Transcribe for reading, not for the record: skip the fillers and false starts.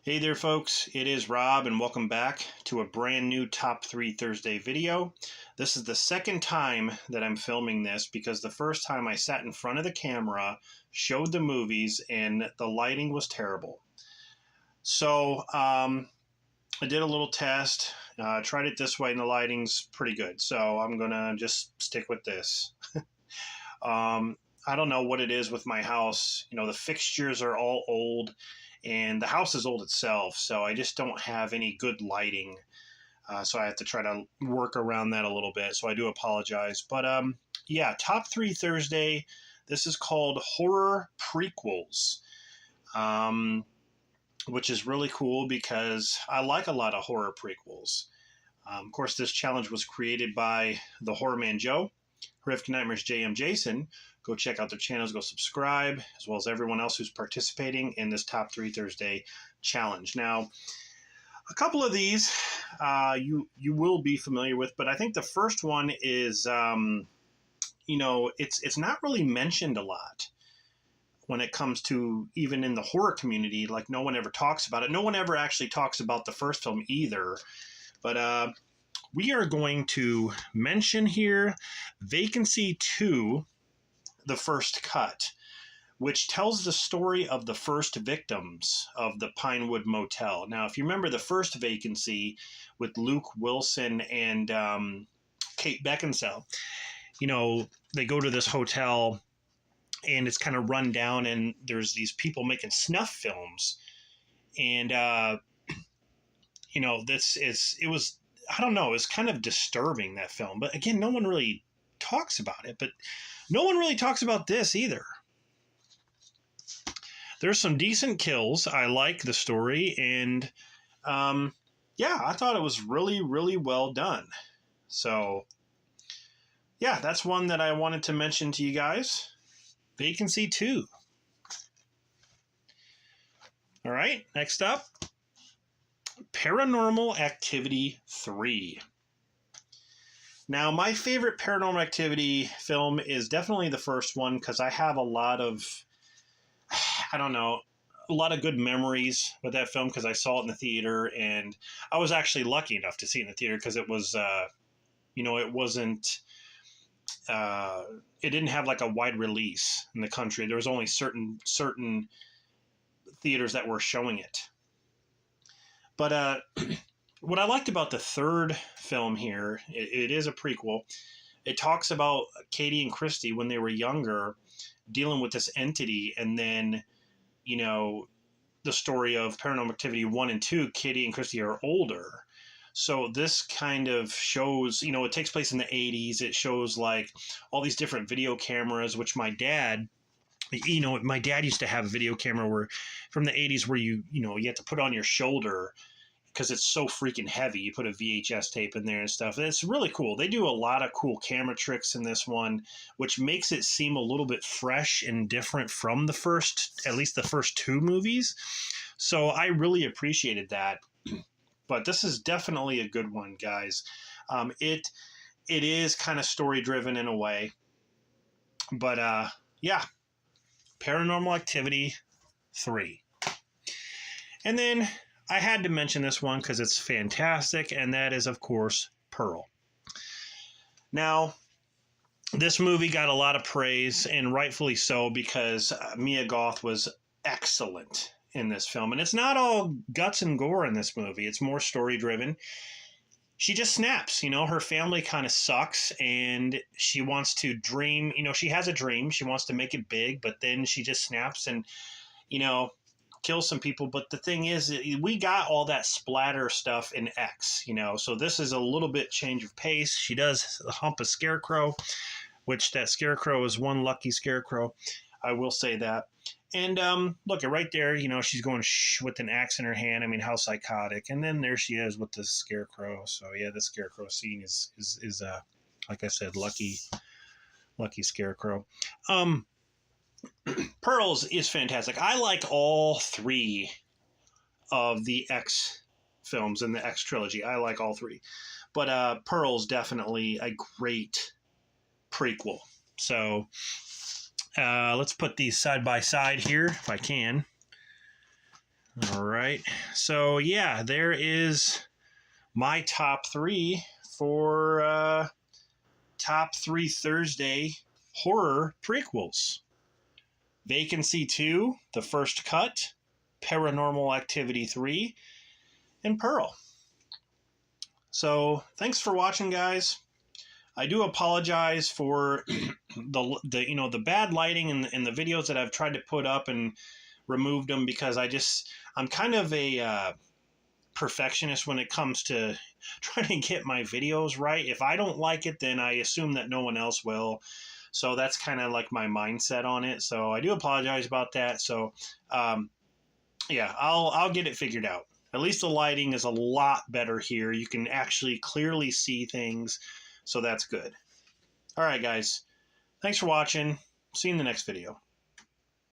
Hey there folks, it is Rob and welcome back to a brand new Top 3 Thursday video. This is the second time that I'm filming this because the first time I sat in front of the camera, showed the movies, and the lighting was terrible. So I did a little test, tried it this way and the lighting's pretty good. So I'm gonna just stick with this. I don't know what it is with my house. You know, the fixtures are all old. And the house is old itself, so I just don't have any good lighting. So I have to try to work around that a little bit. So I do apologize. But yeah, Top 3 Thursday. This is called Horror Prequels, which is really cool because I like a lot of horror prequels. Of course, this challenge was created by the Horror Man Joe, Horrific Nightmares JM Jason. Go check out their channels, go subscribe, as well as everyone else who's participating in this Top 3 Thursday challenge. Now, a couple of these you will be familiar with, but I think the first one is, you know, it's not really mentioned a lot when it comes to even in the horror community. Like, no one ever talks about it. No one ever actually talks about the first film either. But we are going to mention here Vacancy 2, The First Cut, which tells the story of the first victims of the Pinewood Motel. Now, if you remember the first Vacancy with Luke Wilson and Kate Beckinsale, you know, they go to this hotel and it's kind of run down and there's these people making snuff films. And, you know, it was, I don't know, it was kind of disturbing, that film. But again, no one really talks about it. But no one really talks about this either. There's some decent kills. I like the story. And yeah, I thought it was really, really well done. So yeah, that's one that I wanted to mention to you guys. Vacancy 2. All right, next up, Paranormal Activity 3. Now, my favorite Paranormal Activity film is definitely the first one because I have a lot of, I don't know, a lot of good memories with that film because I saw it in the theater, and I was actually lucky enough to see it in the theater because it was, you know, it wasn't, it didn't have like a wide release in the country. There was only certain theaters that were showing it. But what I liked about the third film here, it is a prequel. It talks about Katie and Christy when they were younger dealing with this entity. And then, you know, the story of Paranormal Activity 1 and 2, Katie and Christy are older. So this kind of shows, you know, it takes place in the 80s. It shows like all these different video cameras, which my dad, you know, my dad used to have a video camera where from the 80s where you know, you have to put on your shoulder because it's so freaking heavy. You put a VHS tape in there and stuff. And it's really cool. They do a lot of cool camera tricks in this one, which makes it seem a little bit fresh and different from the first, at least the first two movies. So I really appreciated that. But this is definitely a good one, guys. It is kind of story driven in a way. But yeah, Paranormal Activity 3. And then I had to mention this one because it's fantastic, and that is, of course, Pearl. Now, this movie got a lot of praise, and rightfully so, because Mia Goth was excellent in this film. And it's not all guts and gore in this movie. It's more story-driven. She just snaps, you know, her family kind of sucks, and she wants to dream, you know, she has a dream. She wants to make it big, but then she just snaps and, you know, kill some people. But the thing is, we got all that splatter stuff in X, you know, so this is a little bit change of pace. She does hump a scarecrow, which that scarecrow is one lucky scarecrow. I will say that. And look, right there, you know, she's going shh with an axe in her hand. I mean, how psychotic. And then there she is with the scarecrow. So yeah, the scarecrow scene is like I said, lucky scarecrow. Pearls is fantastic. I like all three of the X films in the X trilogy. I like all three. But Pearl's definitely a great prequel. So let's put these side by side here if I can. All right. So, yeah, there is my top 3 for top 3 Thursday horror prequels. Vacancy 2, The First Cut, Paranormal Activity 3, and Pearl. So, thanks for watching, guys. I do apologize for the bad lighting in the videos that I've tried to put up and removed them, because I'm kind of a perfectionist when it comes to trying to get my videos right. If I don't like it, then I assume that no one else will. So that's kind of like my mindset on it. So I do apologize about that. So yeah, I'll get it figured out. At least the lighting is a lot better here. You can actually clearly see things. So that's good. All right, guys. Thanks for watching. See you in the next video.